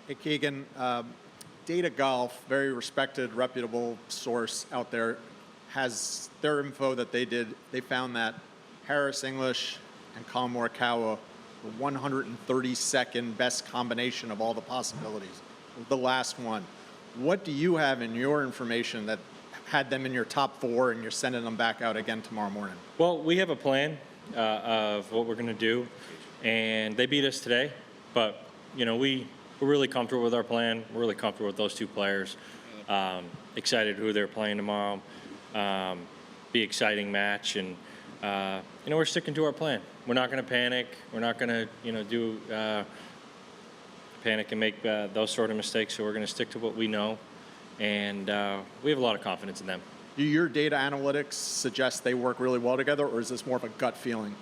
Hey, Keegan. Data Golf, very respected, reputable source out there, has their info that they found that Harris English and Collin Morikawa were 132nd best combination of all the possibilities, the last one. What do you have in your information that had them in your top four and you're sending them back out again tomorrow morning? Well, we have a plan of what we're going to do, and they beat us today, but we're really comfortable with our plan. We're really comfortable with those two players. Excited who they're playing tomorrow. Be exciting match, and we're sticking to our plan. We're not going to panic. We're not going to do panic and make those sort of mistakes. So we're going to stick to what we know, and we have a lot of confidence in them. Do your data analytics suggest they work really well together, or is this more of a gut feeling?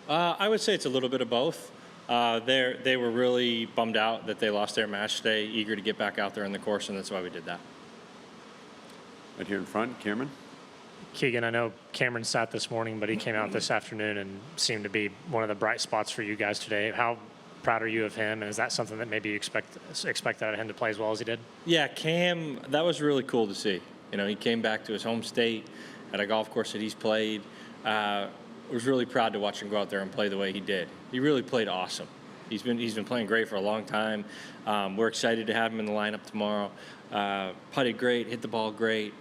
I would say it's a little bit of both. They were really bummed out that they lost their match today, eager to get back out there in the course, and that's why we did that. Right here in front, Cameron. Keegan, I know Cameron sat this morning, but he came out this afternoon and seemed to be one of the bright spots for you guys today. How proud are you of him, and is that something that maybe you expect out of him to play as well as he did? Yeah, Cam, that was really cool to see. He came back to his home state at a golf course that he's played. Was really proud to watch him go out there and play the way he did. He really played awesome. He's been playing great for a long time. We're excited to have him in the lineup tomorrow. Putted great, hit the ball great.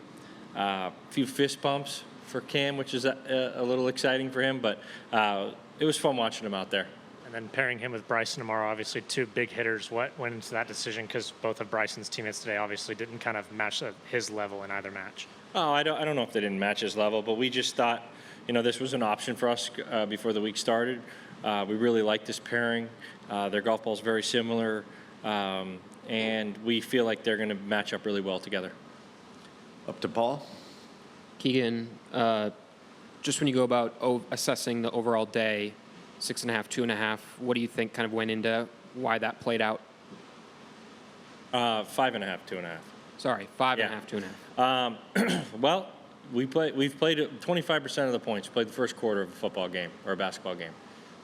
A few fist bumps for Cam, which is a little exciting for him, but it was fun watching him out there. And then pairing him with Bryson tomorrow, obviously two big hitters. What went into that decision? Because both of Bryson's teammates today obviously didn't kind of match his level in either match. Oh, I don't know if they didn't match his level, but we just thought, this was an option for us before the week started. We really like this pairing. Their golf ball's very similar, and we feel like they're going to match up really well together. Up to Paul. Keegan, just when you go about assessing the overall day, 6.5, 2.5, what do you think kind of went into why that played out? 5.5, 2.5. Sorry, 5.5, 2.5. Well, we've played 25% of the points. Played the first quarter of a football game or a basketball game.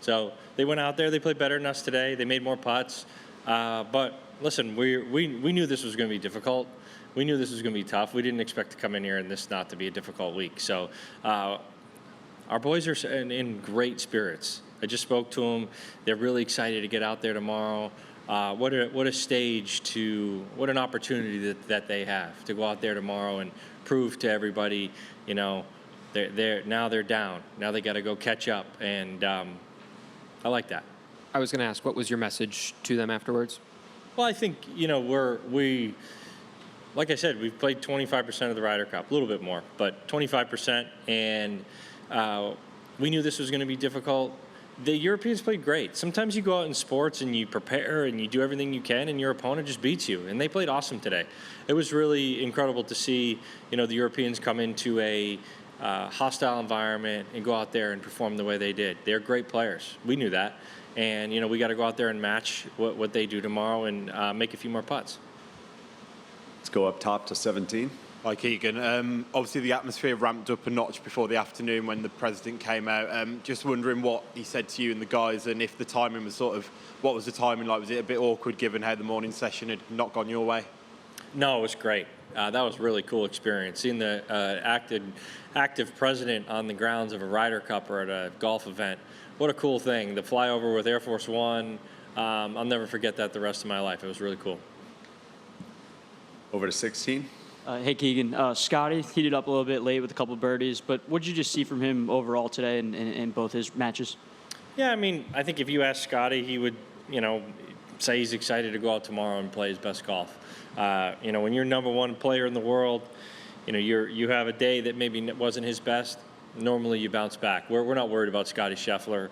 So they went out there. They played better than us today. They made more putts. But listen, we knew this was going to be difficult. We knew this was going to be tough. We didn't expect to come in here and this not to be a difficult week. So our boys are in great spirits. I just spoke to them. They're really excited to get out there tomorrow. What a stage what an opportunity that they have to go out there tomorrow and prove to everybody, now they're down. Now they got to go catch up, and I like that. I was going to ask, what was your message to them afterwards? Well, I think we like I said, we've played 25% of the Ryder Cup, a little bit more, but 25%, and we knew this was going to be difficult. The Europeans played great. Sometimes you go out in sports and you prepare and you do everything you can, and your opponent just beats you. And they played awesome today. It was really incredible to see, the Europeans come into a hostile environment and go out there and perform the way they did. They're great players. We knew that, and we got to go out there and match what they do tomorrow and make a few more putts. Let's go up top to 17. Hi, Keegan. Obviously, the atmosphere ramped up a notch before the afternoon when the president came out. Just wondering what he said to you and the guys, and if the timing was what was the timing like? Was it a bit awkward given how the morning session had not gone your way? No, it was great. That was a really cool experience. Seeing the active president on the grounds of a Ryder Cup or at a golf event. What a cool thing. The flyover with Air Force One. I'll never forget that the rest of my life. It was really cool. Over to 16. Hey, Keegan. Scottie heated up a little bit late with a couple of birdies, but what did you just see from him overall today in both his matches? Yeah, I think if you ask Scottie, he would, say he's excited to go out tomorrow and play his best golf. When you're number one player in the world, you have a day that maybe wasn't his best. Normally you bounce back. We're not worried about Scottie Scheffler.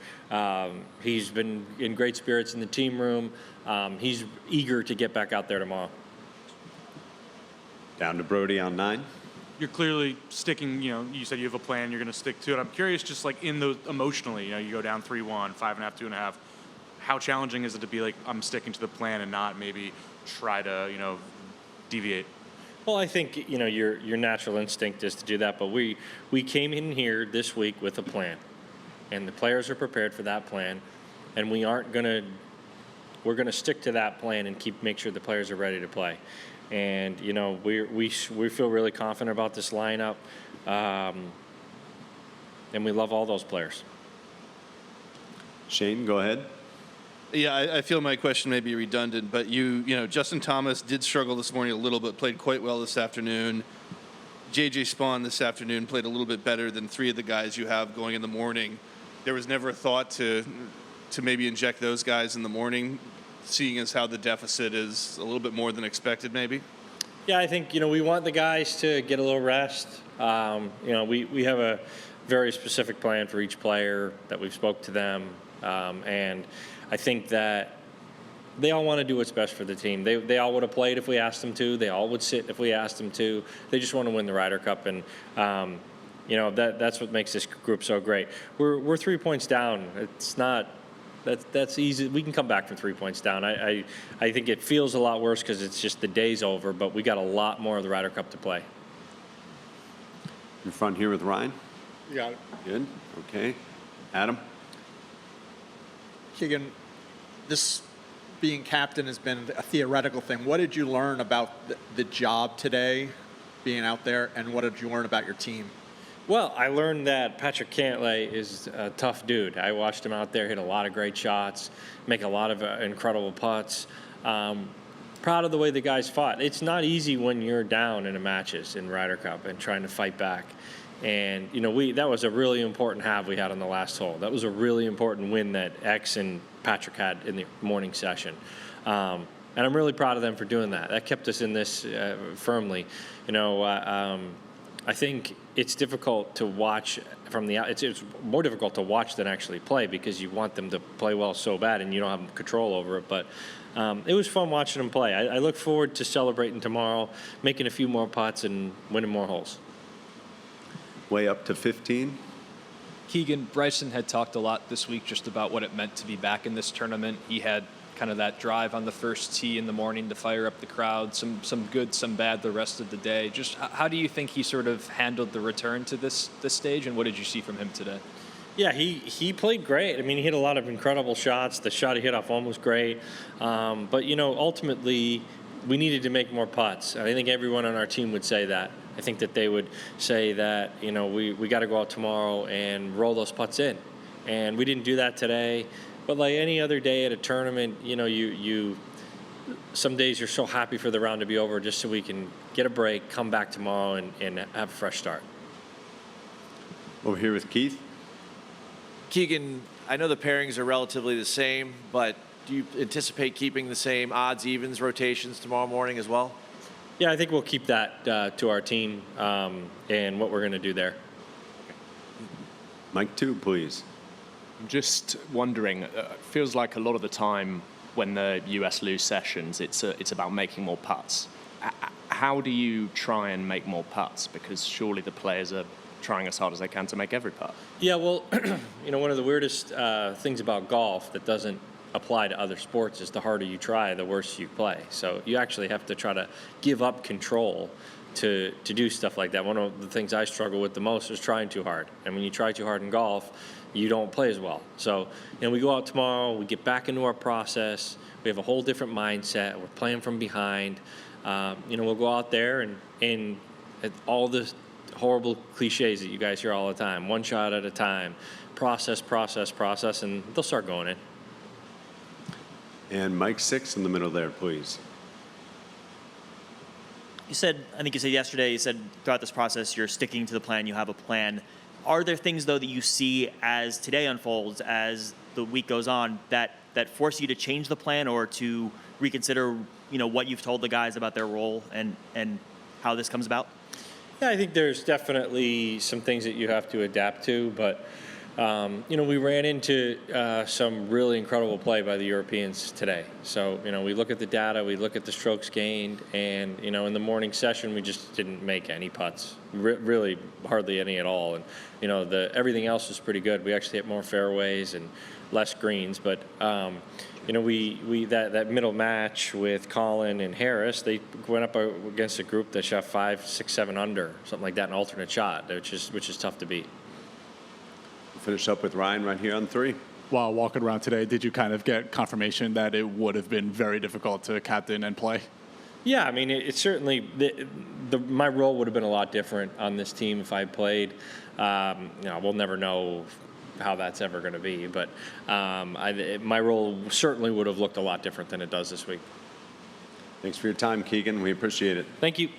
He's been in great spirits in the team room. He's eager to get back out there tomorrow. Down to Brody on 9. You're clearly sticking, you said you have a plan, you're going to stick to it. I'm curious, just like in those emotionally, you go down 3-1, 5.5, 2.5. How challenging is it to be like, I'm sticking to the plan and not maybe try to, deviate? Well, I think, your natural instinct is to do that, but we came in here this week with a plan, and the players are prepared for that plan, and we aren't going to we're going to stick to that plan and make sure the players are ready to play. And, you know, we feel really confident about this lineup, and we love all those players. Shane, go ahead. Yeah, I feel my question may be redundant, but you know, Justin Thomas did struggle this morning a little bit, played quite well this afternoon. J.J. Spawn this afternoon played a little bit better than three of the guys you have going in the morning. There was never a thought to maybe inject those guys in the morning, seeing as how the deficit is a little bit more than expected, maybe? Yeah, I think, you know, we want the guys to get a little rest. You know, we have a very specific plan for each player that we've spoke to them, and I think that they all want to do what's best for the team. They all would have played if we asked them to. They all would sit if we asked them to. They just want to win the Ryder Cup, and you know, that's what makes this group so great. We're 3 points down. It's not that's easy. We can come back from 3 points down. I think it feels a lot worse because it's just the day's over, but we got a lot more of the Ryder Cup to play. In front here with Ryan. You got it. Good. Okay. Adam. Keegan, this being captain has been a theoretical thing. What did you learn about the job today, being out there, and what did you learn about your team? Well, I learned that Patrick Cantlay is a tough dude. I watched him out there hit a lot of great shots, make a lot of incredible putts. Proud of the way the guys fought. It's not easy when you're down in the matches in Ryder Cup and trying to fight back. And, you know, that was a really important halve we had on the last hole. That was a really important win that X and Patrick had in the morning session. And I'm really proud of them for doing that. That kept us in this firmly. You know, I think it's difficult to watch from the out. It's more difficult to watch than actually play because you want them to play well so bad and you don't have control over it. But it was fun watching them play. I look forward to celebrating tomorrow, making a few more putts and winning more holes. Way up to 15. Keegan, Bryson had talked a lot this week just about what it meant to be back in this tournament. He had kind of that drive on the first tee in the morning to fire up the crowd, some good, some bad the rest of the day. Just how do you think he sort of handled the return to this stage, and what did you see from him today? Yeah, he played great. I mean, he hit a lot of incredible shots. The shot he hit off home was great. But, you know, ultimately, we needed to make more putts. I think everyone on our team would say that. I think that they would say that, you know, we got to go out tomorrow and roll those putts in. And we didn't do that today. But like any other day at a tournament, you know, you some days you're so happy for the round to be over just so we can get a break, come back tomorrow, and have a fresh start. Over here with Keith. Keegan, I know the pairings are relatively the same, but do you anticipate keeping the same odds, evens, rotations tomorrow morning as well? Yeah, I think we'll keep that to our team and what we're going to do there. Mike 2, please. I'm just wondering, it feels like a lot of the time when the US lose sessions, it's about making more putts. How do you try and make more putts? Because surely the players are trying as hard as they can to make every putt. Yeah, well, you know, one of the weirdest things about golf that doesn't apply to other sports is the harder you try, the worse you play. So you actually have to try to give up control to do stuff like that. One of the things I struggle with the most is trying too hard. And when you try too hard in golf, you don't play as well. So, you know, we go out tomorrow, we get back into our process, we have a whole different mindset, we're playing from behind. You know, we'll go out there and all the horrible cliches that you guys hear all the time, one shot at a time, process, and they'll start going in. And Mike 6 in the middle there, please. I think you said yesterday, throughout this process, you're sticking to the plan, you have a plan. Are there things, though, that you see as today unfolds, as the week goes on, that force you to change the plan or to reconsider, you know, what you've told the guys about their role and how this comes about? Yeah, I think there's definitely some things that you have to adapt to, but you know, we ran into some really incredible play by the Europeans today. So, you know, we look at the data, we look at the strokes gained, and, you know, in the morning session, we just didn't make any putts, really hardly any at all. And, you know, everything else was pretty good. We actually hit more fairways and less greens, but, you know, that middle match with Collin and Harris, they went up against a group that shot 5, 6, 7 under, something like that, an alternate shot, which is tough to beat. We'll finish up with Ryan right here on 3. while walking around today, did you kind of get confirmation that it would have been very difficult to captain and play? Yeah, I mean, it certainly my role would have been a lot different on this team if I played. We'll never know how that's ever going to be, but my role certainly would have looked a lot different than it does this week. Thanks for your time, Keegan. We appreciate it. Thank you.